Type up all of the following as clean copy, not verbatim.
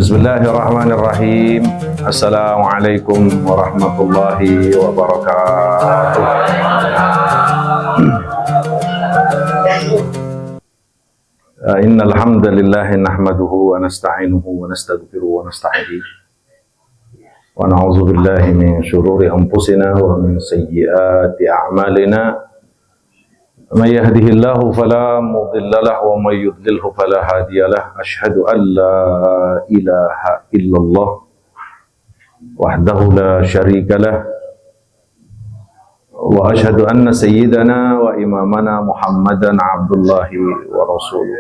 Bismillahirrahmanirrahim. Assalamualaikum warahmatullahi wabarakatuh. Innal hamdalillah nahmaduhu wa nasta'inuhu wa nastaghfiruhu wa nasta'idih. Wa na'udzu billahi min shururi anfusina wa min sayyiati a'malina. Man yahdihillahu fala mudilla lahu wa man yudlilhu fala hadiya lahu. Asyhadu an la ilaha illallah wahdahu la syarika lah wa asyhadu anna sayyidana wa imamana Muhammadan abdullahi wa rasuluh.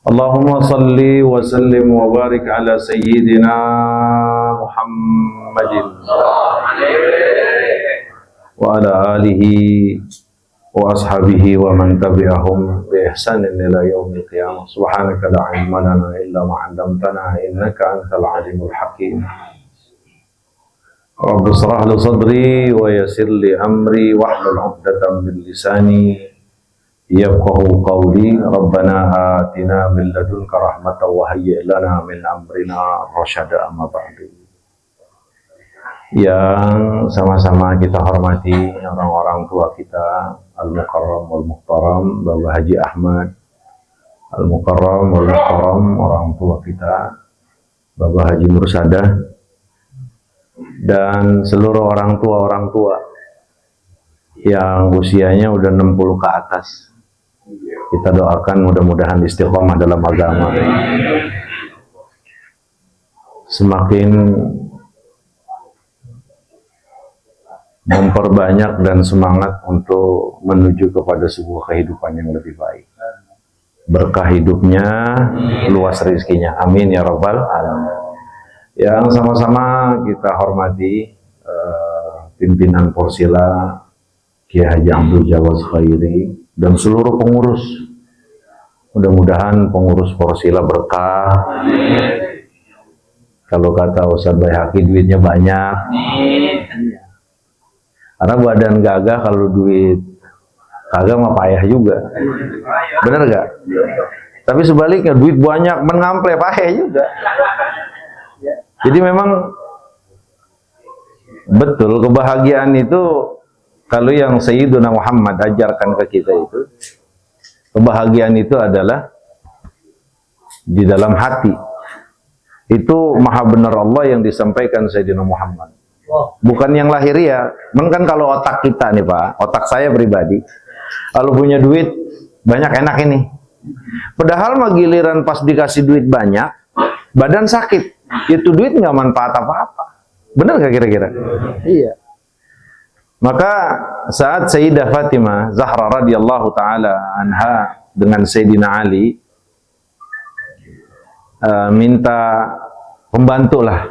Allahumma salli wa sallim wa barik ala sayyidina Muhammadin wa ala alihi wa ashabihi wa man tabi'ahum bi ihsanin ila yaumil qiyamah. Subhanaka la ilma lana illa ma 'allamtana innaka antal alimul hakim. Rabbi shrah li sadri wa yassir li amri wahlul 'uqdatam min lisani yafqahu qawli. Rabbana atina min ladunka rahmatan wa hayyi' lana min amrina rasyada. Amma ba'du. Yang sama-sama kita hormati orang-orang tua kita, Al-Mukarram wal-Muhtaram, Bapak Haji Ahmad Al-Mukarram wal-Muhtaram, orang tua kita Bapak Haji Mursadah, dan seluruh orang tua yang usianya udah 60 ke atas. Kita doakan mudah-mudahan istiqomah dalam agama, semakin memperbanyak dan semangat untuk menuju kepada sebuah kehidupan yang lebih baik. Berkah hidupnya, luas rezekinya. Amin ya rabbal alamin. Yang sama-sama kita hormati pimpinan Porsila, Kiai Haji Abdul Jawaz Khairi, dan seluruh pengurus. Mudah-mudahan pengurus Porsila berkah. Kalau kata Ustaz Baihaqi, duitnya banyak. Karena badan gagah kalau duit kagak mah payah juga. Bener gak? Tapi sebaliknya duit banyak mengample payah juga. Jadi memang betul kebahagiaan itu, kalau yang Sayyiduna Muhammad ajarkan ke kita itu, kebahagiaan itu adalah di dalam hati. Itu maha benar Allah yang disampaikan Sayyidina Muhammad. Bukan yang lahiriah. Kan kalau otak kita nih Pak, otak saya pribadi, kalau punya duit banyak enak ini. Padahal mah giliran pas dikasih duit banyak, badan sakit. Itu duit nggak manfaat apa-apa. Bener gak kira-kira? Iya. Maka saat Sayyidah Fatimah Zahra radhiyallahu taala anha dengan Sayyidina Ali minta pembantu lah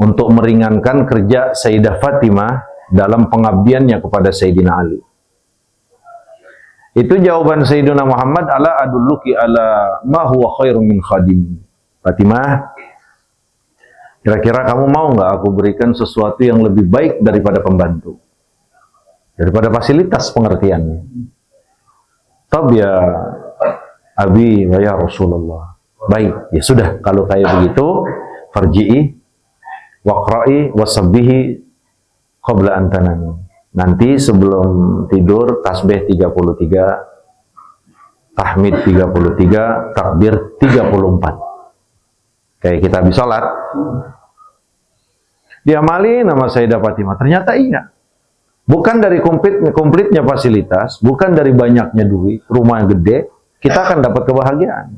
untuk meringankan kerja Sayyidah Fatimah dalam pengabdiannya kepada Sayyidina Ali. Itu jawaban Sayyidina Muhammad, ala adulluki ala ma huwa khairum min khadim. Fatimah, kira-kira kamu mau nggak aku berikan sesuatu yang lebih baik daripada pembantu, daripada fasilitas pengertiannya? Tab ya abi wa ya Rasulullah. Baik, ya sudah, kalau kayak begitu, farji'i waqra'i wasabbihi qabla an tanami. Nanti sebelum tidur tasbih 33, tahmid 33, takbir 34. Kayak kita habis sholat. Diamali nama Sayyidah Fatimah. Ternyata iya. Bukan dari komplitnya fasilitas, bukan dari banyaknya duit, rumah yang gede, kita akan dapat kebahagiaan.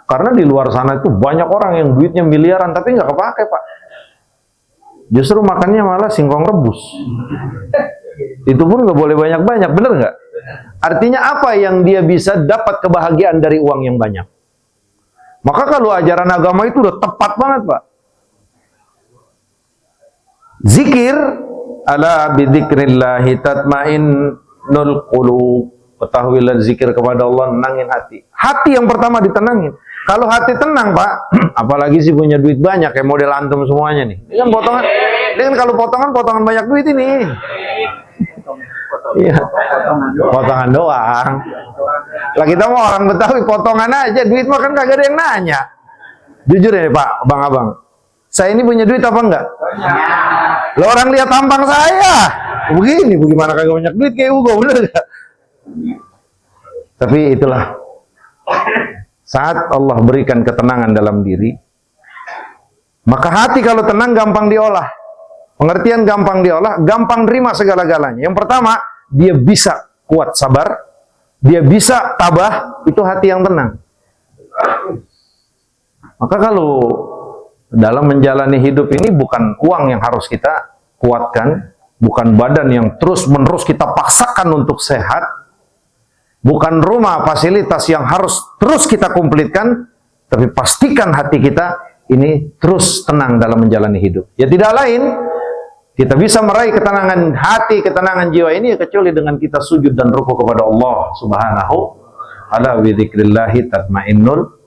Karena di luar sana itu banyak orang yang duitnya miliaran tapi nggak kepake Pak. Justru makannya malah singkong rebus. Itu pun nggak boleh banyak-banyak, bener nggak? Artinya apa yang dia bisa dapat kebahagiaan dari uang yang banyak? Maka kalau ajaran agama itu udah tepat banget Pak. Zikir, ala bidzikrillahi tatmainnul qulub. Ketahuilah zikir kepada Allah nenangin hati. Hati yang pertama ditenangin. Kalau hati tenang Pak, apalagi sih punya duit banyak kayak model antum semuanya nih. Ini kan potongan, ini kan kalau potongan banyak duit ini. Iya, potongan doang. Lah kita mau orang Betawi potongan aja, duit mah kan kagak ada yang nanya. Jujur ya Pak, Abang-abang. Saya ini punya duit apa enggak? Lah orang lihat tampang saya. Begini, bagaimana kagak banyak duit kayak Ugo, bener gak? Tapi itulah saat Allah berikan ketenangan dalam diri, maka hati kalau tenang gampang diolah. Pengertian gampang diolah, gampang terima segala-galanya. Yang pertama, dia bisa kuat sabar, dia bisa tabah, itu hati yang tenang. Maka kalau dalam menjalani hidup ini bukan uang yang harus kita kuatkan, bukan badan yang terus-menerus kita paksakan untuk sehat, bukan rumah fasilitas yang harus terus kita kumplitkan, tapi pastikan hati kita ini terus tenang dalam menjalani hidup. Ya tidak lain, kita bisa meraih ketenangan hati, ketenangan jiwa ini kecuali dengan kita sujud dan rukuk kepada Allah Subhanahu. Ala bi dzikrillahi tatmainnul.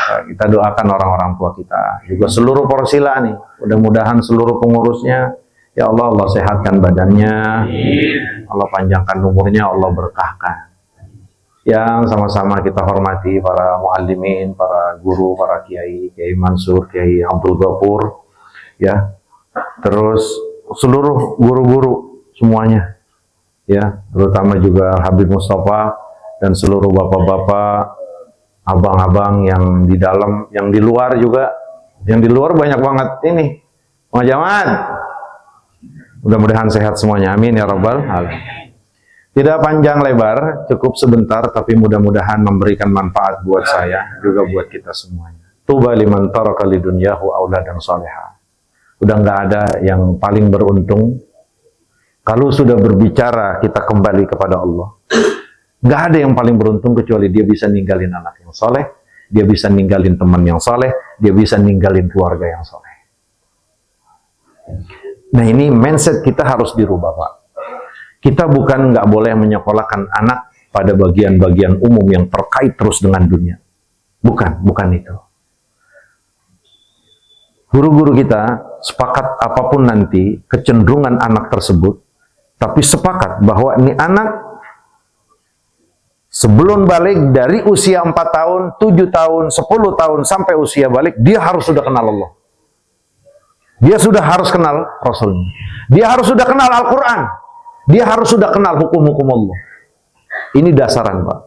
Kita doakan orang-orang tua kita, juga seluruh Porsila nih, mudah-mudahan seluruh pengurusnya, ya Allah, Allah sehatkan badannya, Allah panjangkan umurnya, Allah berkahkan. Yang sama-sama kita hormati para muallimin, para guru, para kiai, Kiai Mansur, Kiai Abdul Ghafur, ya, terus seluruh guru-guru semuanya, ya, terutama juga Habib Mustafa dan seluruh bapak-bapak, abang-abang yang di dalam, yang di luar juga, yang di luar banyak banget ini pengajaman. Mudah-mudahan sehat semuanya, amin ya rabbal alamin. Tidak panjang lebar, cukup sebentar, tapi mudah-mudahan memberikan manfaat buat saya, juga buat kita semuanya. Tuba liman taraka lidunyahu auladan salihah. Udah nggak ada yang paling beruntung kalau sudah berbicara kita kembali kepada Allah. Nggak ada yang paling beruntung kecuali dia bisa ninggalin anak yang soleh, dia bisa ninggalin teman yang soleh, dia bisa ninggalin keluarga yang soleh. Nah ini mindset kita harus dirubah Pak. Kita bukan nggak boleh menyekolahkan anak pada bagian-bagian umum yang terkait terus dengan dunia. Bukan itu. Guru-guru kita sepakat apapun nanti kecenderungan anak tersebut, tapi sepakat bahwa ini anak sebelum balik dari usia 4 tahun, 7 tahun, 10 tahun sampai usia balik, dia harus sudah kenal Allah. Dia sudah harus kenal Rasulnya. Dia harus sudah kenal Al-Quran. Dia harus sudah kenal hukum-hukum Allah. Ini dasaran Pak.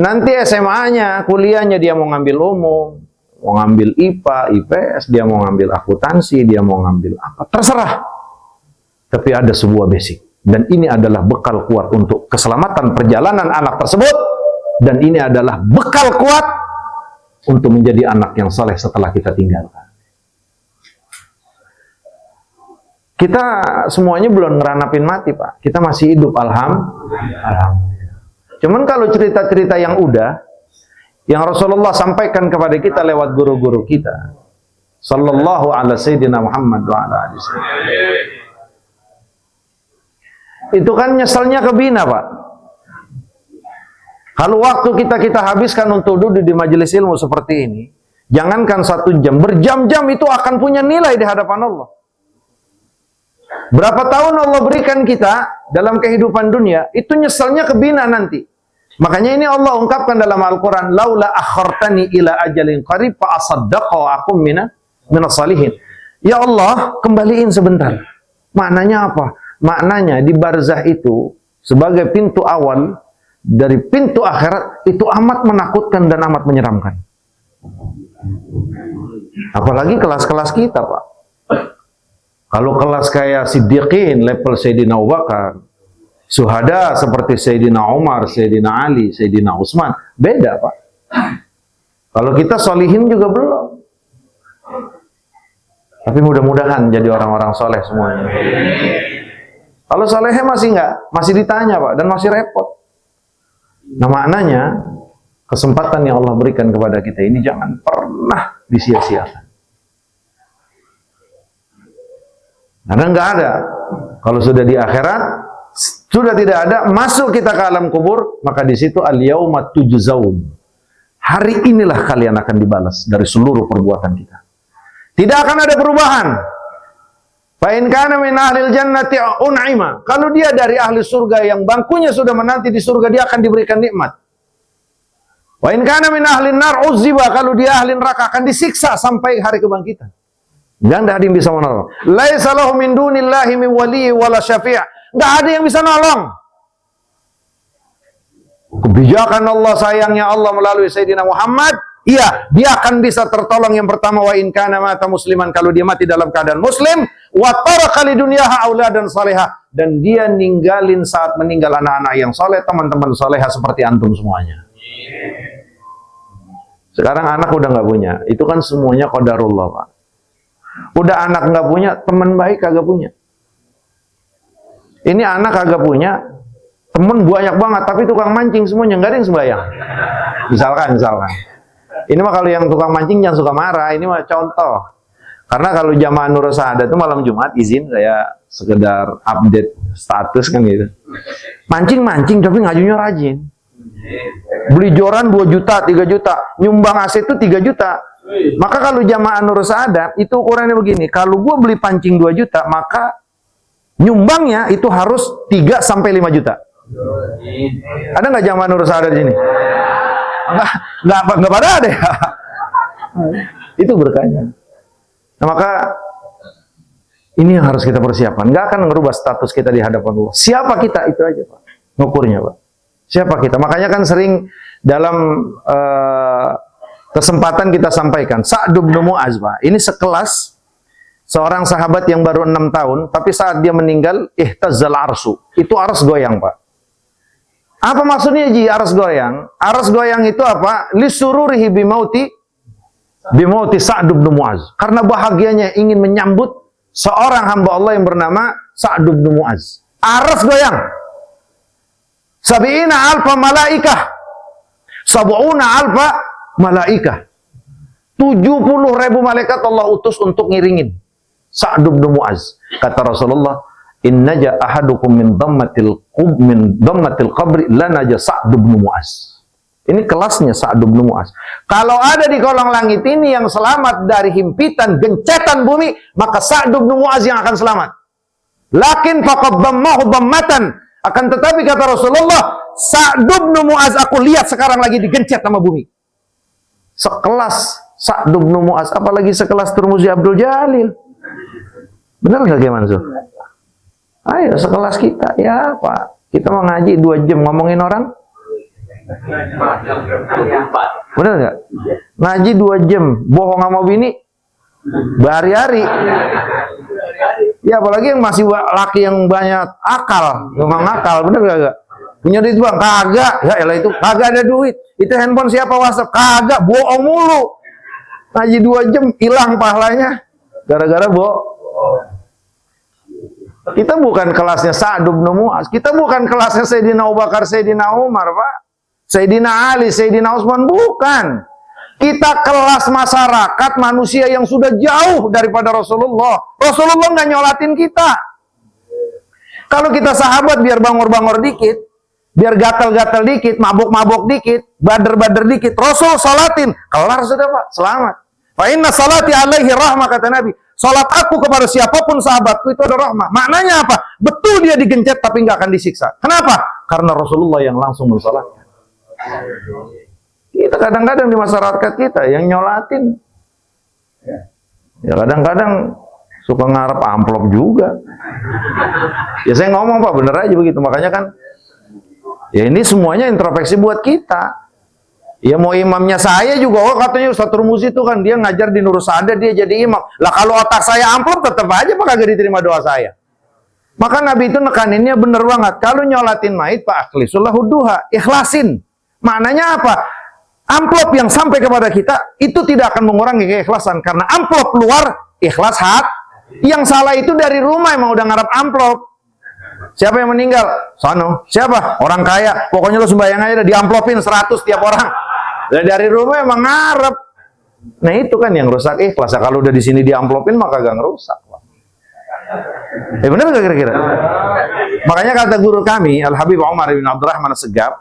Nanti SMA-nya, kuliahnya dia mau ngambil umum, mau ngambil IPA, IPS, dia mau ngambil akuntansi, dia mau ngambil apa, terserah. Tapi ada sebuah basic. Dan ini adalah bekal kuat untuk keselamatan perjalanan anak tersebut. Dan ini adalah bekal kuat untuk menjadi anak yang saleh setelah kita tinggalkan. Kita semuanya belum ngeranapin mati Pak. Kita masih hidup, alhamdulillah. Cuman kalau cerita-cerita yang udah, yang Rasulullah sampaikan kepada kita lewat guru-guru kita, sallallahu ala sayyidina Muhammad wa ala alihi wasallam, itu kan nyeselnya kebina Pak. Kalau waktu kita habiskan untuk duduk di majelis ilmu seperti ini, jangankan 1 jam, berjam-jam itu akan punya nilai di hadapan Allah. Berapa tahun Allah berikan kita dalam kehidupan dunia, itu nyeselnya kebina nanti. Makanya ini Allah ungkapkan dalam Al-Quran, laula akhartani ila ajalin qarib fa asaddaqa wa akum minas salihin. Ya Allah, kembaliin sebentar. Maknanya apa? Maknanya di barzah itu sebagai pintu awal dari pintu akhirat itu amat menakutkan dan amat menyeramkan. Apalagi kelas-kelas kita Pak. Kalau kelas kayak Siddiqin, level Sayyidina Abu Bakar, Suhada seperti Sayyidina Umar, Sayyidina Ali, Sayyidina Utsman, beda Pak. Kalau kita solihin juga belum. Tapi mudah-mudahan jadi orang-orang soleh semuanya. Kalau solehnya masih enggak, masih ditanya Pak, dan masih repot. Nah maknanya, kesempatan yang Allah berikan kepada kita ini jangan pernah disia-siakan. Karena enggak ada. Kalau sudah di akhirat, sudah tidak ada, masuk kita ke alam kubur, maka di situ al-yauma tujzaun. Hari inilah kalian akan dibalas dari seluruh perbuatan kita. Tidak akan ada perubahan. Fa in kana min ahlil jannati un'ima. Kalau dia dari ahli surga yang bangkunya sudah menanti di surga, dia akan diberikan nikmat. Wa in kana min ahlin nar uzziba, kalau dia ahli neraka akan disiksa sampai hari kebangkitan. Enggak ada yang bisa menolong. Laisa lahu min dunillahi min wali wala syafi'. Enggak ada yang bisa nolong. Kebijakan Allah, sayangnya Allah melalui Sayyidina Muhammad, iya, dia akan bisa tertolong. Yang pertama, wa in kana mata musliman, kalau dia mati dalam keadaan muslim, wa taraka lidunyaha auladan salihah, dan dia ninggalin saat meninggal anak-anak yang soleh, teman-teman solehah seperti antum semuanya. Sekarang anak udah nggak punya, itu kan semuanya qadarullah, Pak. Udah anak nggak punya, teman baik kagak punya. Ini anak kagak punya, temen banyak banget, tapi tukang mancing semuanya, nggak ada yang sembahyang. Misalkan. Ini mah kalau yang tukang mancing jangan suka marah, ini mah contoh. Karena kalau jamaah Nur Sa'adah itu malam Jumat, izin saya sekedar update status kan gitu. Mancing, tapi ngajunya rajin. Beli joran 2 juta, 3 juta, nyumbang aset itu 3 juta. Maka kalau jamaah Nur Sa'adah, itu ukurannya begini, kalau gua beli pancing 2 juta, maka nyumbangnya itu harus 3 sampai 5 juta. Ada nggak jamaah Nur Sa'adah di sini? Nggak pada ada ya. Itu berkahnya. Nah, maka ini yang harus kita persiapkan. Nggak akan merubah status kita di hadapan Allah. Siapa kita, itu aja Pak, ngukurnya Pak. Siapa kita? Makanya kan sering dalam kesempatan kita sampaikan, Sa'd bin Mu'adz Pak, ini sekelas seorang sahabat yang baru 6 tahun, tapi saat dia meninggal, ihtazzal arsu. Itu ars goyang Pak. Apa maksudnya ji ars goyang? Ars goyang itu apa? Lisururihi bimauti Sa'd bin Mu'adz. Karena bahagianya ingin menyambut seorang hamba Allah yang bernama Sa'd bin Mu'adz. Ars goyang. Sabi'ina alfa malaikah. Sab'una alfa malaikah. 70.000 malaikat Allah utus untuk ngiringin Sa'd bin Mu'adz. Kata Rasulullah, innaja ahadukum min dhammatil qabri lanaja Sa'd bin Mu'adz. Ini kelasnya Sa'd bin Mu'adz. Kalau ada di kolong langit ini yang selamat dari himpitan gencetan bumi, maka Sa'd bin Mu'adz yang akan selamat. Lakin faqad dhammahu dhammatan. Akan tetapi kata Rasulullah, Sa'd bin Mu'adz aku lihat sekarang lagi digencet sama bumi. Sekelas Sa'd bin Mu'adz, apalagi sekelas Turmuzi Abdul Jalil. Benar nggak Kiai Mansur? Ayo sekelas kita, ya Pak. Kita mau ngaji 2 jam ngomongin orang. Benar nggak? Ngaji 2 jam, bohong sama bini berhari-hari. Ya apalagi yang masih laki yang banyak akal, memang akal, bener gak? Punya duit bang? Kagak. Ya elah itu kagak ada duit. Itu handphone siapa WhatsApp? Kagak, bohong mulu. Ngaji 2 jam hilang pahalanya gara-gara bohong. Kita bukan kelasnya Sa'd bin Mu'adz, kita bukan kelasnya Sayyidina Abu Bakar, Sayyidina Umar, Pak. Sayyidina Ali, Sayyidina Utsman, bukan. Kita kelas masyarakat manusia yang sudah jauh daripada Rasulullah. Rasulullah nggak nyolatin kita. Kalau kita sahabat biar bangor-bangor dikit, biar gatal-gatal dikit, mabuk-mabuk dikit, bader-bader dikit, Rasul salatin, kelar sudah Pak, selamat. Fa inna salati alaihi rahmah, kata Nabi. Salat aku kepada siapapun sahabatku itu ada rahmah. Maknanya apa? Betul dia digencet tapi nggak akan disiksa. Kenapa? Karena Rasulullah yang langsung mensalatkan. Kita kadang-kadang di masyarakat kita yang nyolatin. Ya kadang-kadang suka ngarep amplop juga. Ya saya ngomong Pak, bener aja begitu. Makanya kan, ya ini semuanya introspeksi buat kita. Ya mau imamnya saya juga, oh katanya Ustaz Turmuzi itu kan dia ngajar di Nur Sa'adah, dia jadi imam. Lah kalau otak saya amplop tetap aja Pak kagak diterima doa saya. Maka Nabi itu nekaninnya bener banget. Kalau nyolatin mayit Pak akhlisul lahu duha, ikhlasin. Maknanya apa? Amplop yang sampai kepada kita itu tidak akan mengurangi keikhlasan karena amplop luar ikhlas hat. Yang salah itu dari rumah emang udah ngarep amplop. Siapa yang meninggal? Sono. Siapa? Orang kaya. Pokoknya lo sembahyang aja di amplopin 100 tiap orang. Dan dari rumah emang ngarep. Nah itu kan yang rusak ikhlas. Kalau udah di sini di amplopin maka gak ngerusak. Benar gak kira-kira? Makanya kata guru kami Al Habib Umar bin Abdurrahman As-Segaf,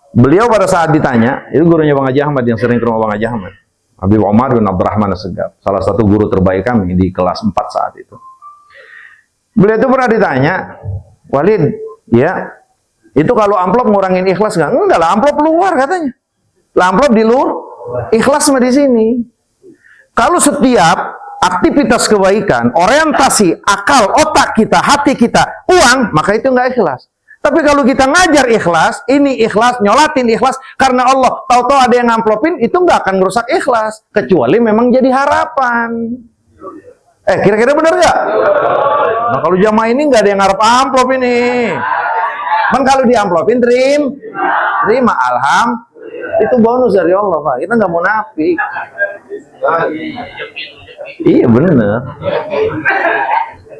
beliau pada saat ditanya, itu gurunya Bang Haji Ahmad yang sering ke rumah Bang Haji Ahmad, Habib Umar bin Abdurrahman As-Segaf, salah satu guru terbaik kami di kelas 4 saat itu. Beliau itu pernah ditanya, Walid, ya, Itu kalau amplop ngurangin ikhlas nggak? Enggak lah, amplop luar katanya. Lah amplop di luar, ikhlas mah di sini. Kalau setiap aktivitas kebaikan, orientasi akal, otak kita, hati kita, uang, maka itu nggak ikhlas. Tapi kalau kita ngajar ikhlas, ini ikhlas, nyolatin ikhlas, karena Allah, tahu-tahu ada yang ngamplopin, itu nggak akan merusak ikhlas. Kecuali memang jadi harapan. Kira-kira benar nggak? Nah, kalau jamaah ini nggak ada yang ngarep amplop ini. Man kalau diamplopin, terima, itu bonus dari Allah, Pak. Kita nggak munafik. Iya benar.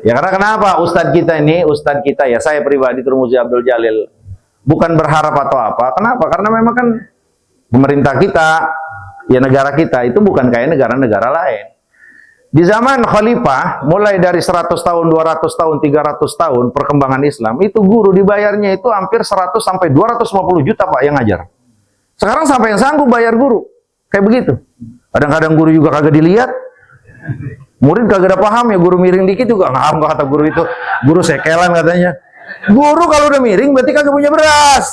Ya karena kenapa? Ustadz kita ya, saya pribadi Turmuzi Abdul Jalil, bukan berharap atau apa. Kenapa? Karena memang kan pemerintah kita, ya negara kita itu bukan kayak negara-negara lain. Di zaman khalifah, mulai dari 100 tahun, 200 tahun, 300 tahun perkembangan Islam, itu guru dibayarnya itu hampir 100 sampai 250 juta Pak yang ngajar. Sekarang sampai yang sanggup bayar guru. Kayak begitu. Kadang-kadang guru juga kagak dilihat. Murid kagak ada paham ya, guru miring dikit juga nggak kata guru itu. Guru sekelan katanya. Guru kalau udah miring berarti kagak punya beras.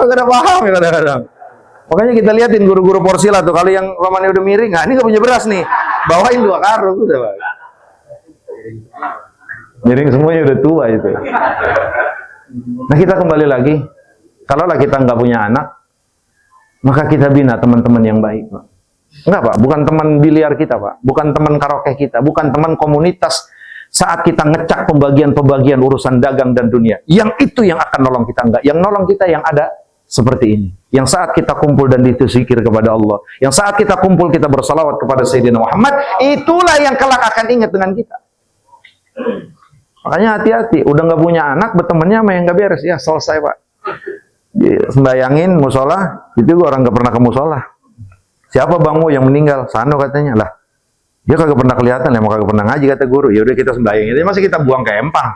Kagak ada paham ya kadang-kadang. Makanya kita liatin guru-guru Porsila tuh, kalau yang romannya udah miring, nah ini gak punya beras nih. Bawain 2 karung udah, Pak. Miring semuanya udah tua itu. Nah, kita kembali lagi. Kalaulah kita nggak punya anak, maka kita bina teman-teman yang baik, Pak. Enggak, Pak, bukan teman biliar kita, Pak. Bukan teman karaoke kita, bukan teman komunitas saat kita ngecak pembagian-pembagian urusan dagang dan dunia. Yang itu yang akan nolong kita, enggak. Yang nolong kita yang ada seperti ini. Yang saat kita kumpul dan dituzikir kepada Allah. Yang saat kita kumpul kita bersalawat kepada Sayyidina Muhammad, itulah yang kelak akan ingat dengan kita. Makanya hati-hati, udah nggak punya anak, bertemannya sama yang nggak beres, ya selesai, Pak. Sembayangin musola, itu orang nggak pernah ke musola. Siapa bangmu yang meninggal? Sano katanya. Lah, dia kagak pernah kelihatan, emang kagak pernah ngaji kata guru. Ya udah kita sembayangin. Jadi masih kita buang ke empang.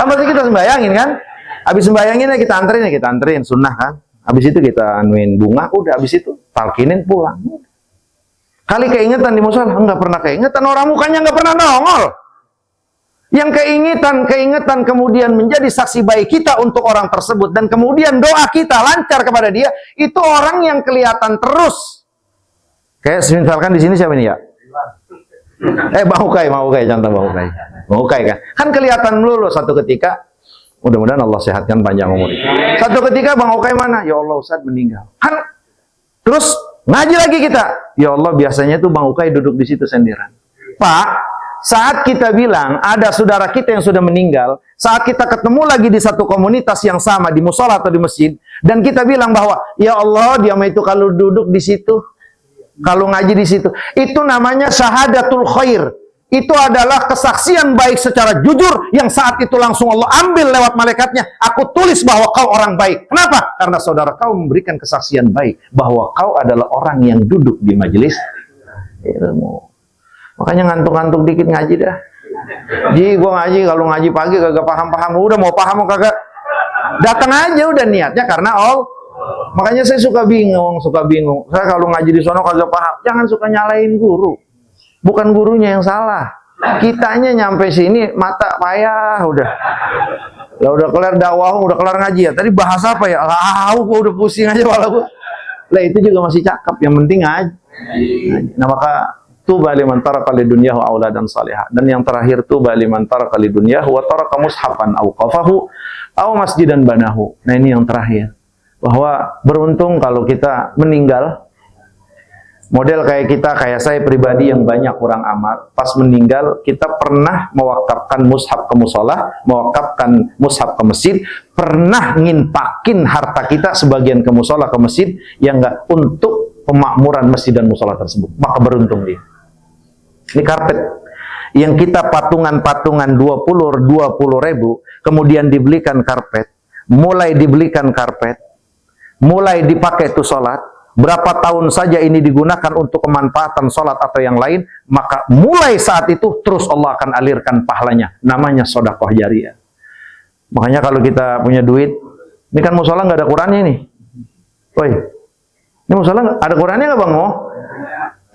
Kan masih kita sembayangin kan? Habis sembayangin ya kita anterin sunnah kan? Habis itu kita anuin bunga, udah habis itu talkinin pulang. Kali keingetan di musola, enggak pernah keingetan, orang mukanya enggak pernah nongol. Yang keingetan kemudian menjadi saksi baik kita untuk orang tersebut, dan kemudian doa kita lancar kepada dia, itu orang yang kelihatan terus. Kayak misalkan di sini siapa ini ya? Bang Ukay, contoh Bang Ukay. Bang Ukay kan? Kan kelihatan melulu satu ketika, mudah-mudahan Allah sehatkan panjang umur. Satu ketika Bang Ukay mana? Ya Allah, Ustaz meninggal. Kan terus ngaji lagi kita. Ya Allah, biasanya tuh Bang Ukay duduk di situ sendirian. Pak, saat kita bilang ada saudara kita yang sudah meninggal, saat kita ketemu lagi di satu komunitas yang sama di musola atau di masjid, dan kita bilang bahwa ya Allah, dia itu kalau duduk di situ, kalau ngaji di situ, itu namanya syahadatul khair. Itu adalah kesaksian baik secara jujur yang saat itu langsung Allah ambil lewat malaikatnya. Aku tulis bahwa kau orang baik. Kenapa? Karena saudara kau memberikan kesaksian baik bahwa kau adalah orang yang duduk di majelis ilmu. Makanya ngantuk-ngantuk dikit ngaji dah. Ji, gua ngaji, kalau ngaji pagi kagak paham-paham, udah mau paham mau kagak, datang aja udah niatnya karena Allah. Makanya saya suka bingung. Saya kalau ngaji di sono kagak paham, jangan suka nyalain guru. Bukan gurunya yang salah. Kitanya nyampe sini mata payah udah. Lah udah kelar dakwah, udah kelar ngaji ya. Tadi bahas apa ya? Gua udah pusing aja malah gua. Lah itu juga masih cakep, yang penting ngaji. Nah, maka tuba liman taraka lidunyahu auladan salihah. Dan yang terakhir, tuba liman taraka lidunyahu wa taraka mushafan aw qafahu aw masjidan banahu. Nah, ini yang terakhir. Bahwa beruntung kalau kita meninggal, model kayak saya pribadi yang banyak kurang amat, pas meninggal kita pernah mewakafkan mushaf ke musola, mewakafkan mushaf ke masjid, pernah nginpakin harta kita sebagian ke musola, ke masjid, yang enggak untuk pemakmuran masjid dan musola tersebut. Maka beruntung dia. Ini karpet yang kita patungan 20 ribu, kemudian dibelikan karpet, mulai dibelikan karpet, mulai dipakai itu sholat, berapa tahun saja ini digunakan untuk kemanfaatan sholat atau yang lain, maka mulai saat itu terus Allah akan alirkan pahalanya. Namanya sedekah jariyah. Makanya kalau kita punya duit, ini kan musola nggak ada Qurannya nih. Woi, ini musola ada Qurannya nggak Bang? Oh,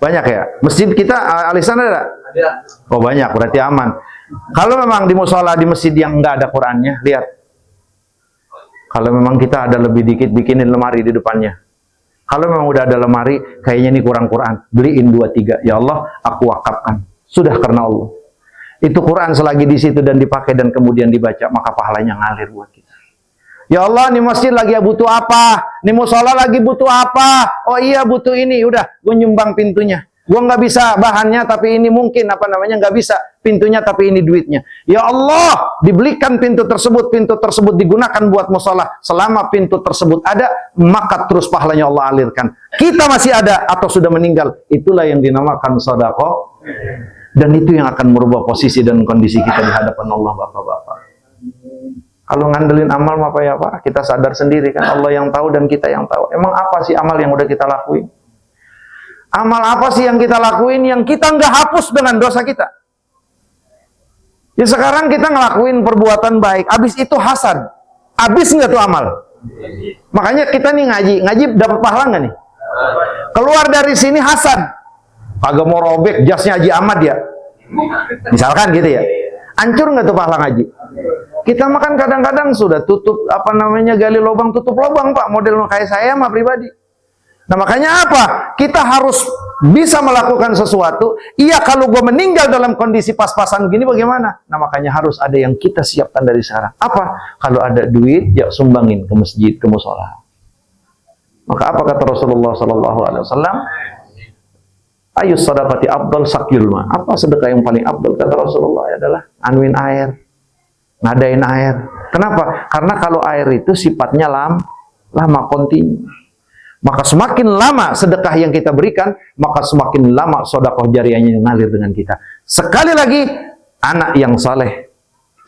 banyak ya. Masjid kita alisan ada? Oh banyak, berarti aman. Kalau memang di musola di masjid yang nggak ada Qurannya, lihat. Kalau memang kita ada lebih dikit, bikinin lemari di depannya. Kalau memang udah ada lemari, kayaknya ini kurang Quran, beliin 2-3. Ya Allah, aku wakafkan. Sudah karena Allah. Itu Quran selagi di situ dan dipakai dan kemudian dibaca, maka pahalanya ngalir buat kita. Ya Allah, nih masjid lagi butuh apa? Nih musola lagi butuh apa? Oh iya, butuh ini. Udah, gue nyumbang pintunya. Gue nggak bisa bahannya, tapi ini mungkin nggak bisa pintunya, tapi ini duitnya. Ya Allah, dibelikan pintu tersebut digunakan buat musola. Selama pintu tersebut ada, maka terus pahalanya Allah alirkan. Kita masih ada atau sudah meninggal, itulah yang dinamakan sedekah. Dan itu yang akan merubah posisi dan kondisi kita di hadapan Allah, bapak-bapak. Kalau ngandelin amal apa ya Pak? Kita sadar sendiri kan, Allah yang tahu dan kita yang tahu. Emang apa sih amal yang udah kita lakuin? Amal apa sih yang kita lakuin yang kita nggak hapus dengan dosa kita? Ya sekarang kita ngelakuin perbuatan baik, habis itu hasad. Habis nggak tuh amal? Makanya kita nih ngaji dapat pahala nggak nih? Keluar dari sini hasad. Kagak mau robek jasnya Haji Ahmad ya. Misalkan gitu ya. Hancur nggak tuh pahala ngaji? Kita makan kadang-kadang sudah tutup gali lubang tutup lubang Pak, model kayak saya mah pribadi. Nah makanya apa? Kita harus bisa melakukan sesuatu. Iya, kalau gue meninggal dalam kondisi pas-pasan gini bagaimana? Nah makanya harus ada yang kita siapkan dari sekarang. Apa? Kalau ada duit, ya sumbangin ke masjid, ke musola. Maka apa kata Rasulullah SAW? Ayus sadaqati afdal sakyul ma. Apa sedekah yang paling afdal kata Rasulullah adalah anuin air, ngadain air. Kenapa? Karena kalau air itu sifatnya lama kontinu. Maka semakin lama sedekah yang kita berikan, maka semakin lama sedekah jariahnya ngalir dengan kita. Sekali lagi, anak yang saleh,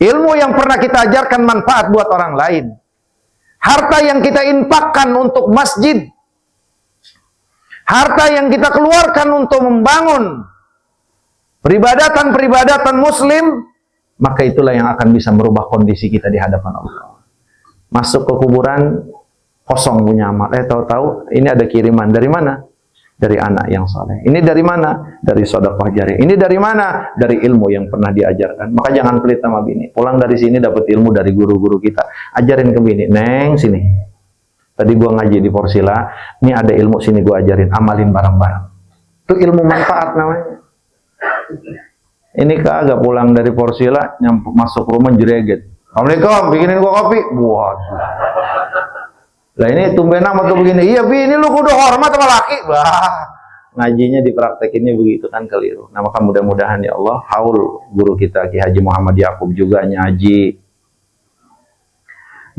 ilmu yang pernah kita ajarkan manfaat buat orang lain, harta yang kita infakkan untuk masjid, harta yang kita keluarkan untuk membangun peribadatan muslim, maka itulah yang akan bisa merubah kondisi kita di hadapan Allah. Masuk ke kuburan kosong punya amal. Tahu-tahu ini ada kiriman dari mana? Dari anak yang saleh. Ini dari mana? Dari sedekah jariah. Ini dari mana? Dari ilmu yang pernah diajarkan. Maka jangan pelit sama bini. Pulang dari sini dapat ilmu dari guru-guru kita. Ajarin ke bini, "Neng, sini. Tadi gua ngaji di Porsila, ini ada ilmu sini gua ajarin, amalin bareng-bareng." Itu ilmu manfaat namanya. Ini kagak pulang dari Porsila, masuk rumah jereget. "Assalamualaikum, bikinin gua kopi." Buat. Lah ini tumben amat tuh begini. Iya Bi, ini lu kudu hormat sama laki. Wah, ngajinya dipraktekinnya begitu kan keliru. Nah maka mudah-mudahan ya Allah, haul guru kita Ki Haji Muhammad Yakub juga ngaji.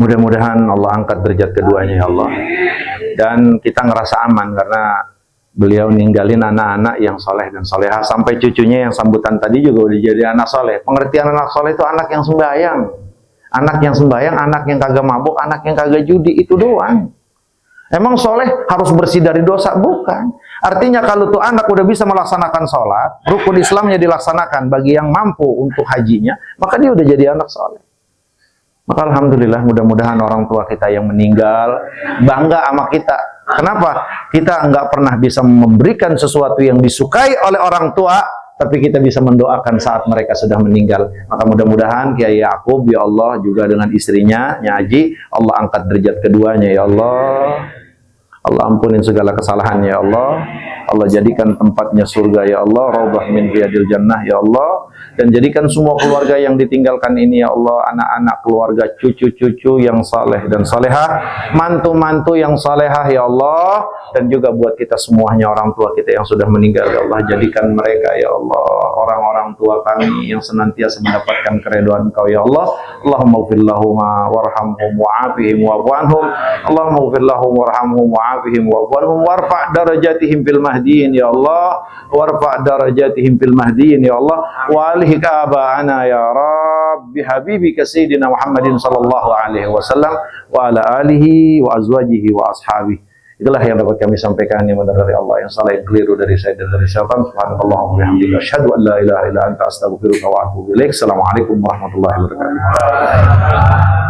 Mudah-mudahan Allah angkat derajat keduanya ya Allah. Dan kita ngerasa aman karena beliau ninggalin anak-anak yang soleh dan solehah. Sampai cucunya yang sambutan tadi juga udah jadi anak soleh. Pengertian anak soleh itu anak yang sembahyang. Anak yang sembahyang, anak yang kagak mabuk, anak yang kagak judi, itu doang. Emang soleh harus bersih dari dosa? Bukan. Artinya kalau tuh anak udah bisa melaksanakan sholat, rukun Islamnya dilaksanakan bagi yang mampu untuk hajinya, maka dia udah jadi anak soleh. Maka alhamdulillah, mudah-mudahan orang tua kita yang meninggal bangga sama kita. Kenapa? Kita nggak pernah bisa memberikan sesuatu yang disukai oleh orang tua, tapi kita bisa mendoakan saat mereka sudah meninggal. Maka mudah-mudahan Kiai Yakub ya Allah juga dengan istrinya Nyaji, Allah angkat derajat keduanya ya Allah. Allah ampunin segala kesalahannya ya Allah. Allah jadikan tempatnya surga ya Allah, raudhah min riyadil jannah ya Allah. Dan jadikan semua keluarga yang ditinggalkan ini ya Allah, anak-anak, keluarga, cucu-cucu yang saleh dan salehah, mantu-mantu yang salehah ya Allah. Dan juga buat kita semuanya, orang tua kita yang sudah meninggal ya Allah, jadikan mereka ya Allah orang-orang tua kami yang senantiasa mendapatkan keridhaan Engkau ya Allah. Allahumma ighfir lahum warhamhum wa'afihim wa'fu anhum. Allahumma ighfir lahum warhamhum wa'afihim wa'fu anhum warfa' darajatihim fil mahdiin ya Allah, warfa' darajatihim fil mahdiin ya Allah, wa alihka aba'ana ya Rabb bihabibika sayyidina Muhammadin sallallahu alaihi wasallam wa ala alihi wa azwajihi wa ashabihi. Itulah yang dapat kami sampaikan, yang benar dari Allah, yang salah yang keliru dari saya dan dari syaitan. Subhanallah wa bihamdika asyhadu an la ilaha illa anta astaghfiruka wa atubu ilaik. Assalamualaikum warahmatullahi wabarakatuh.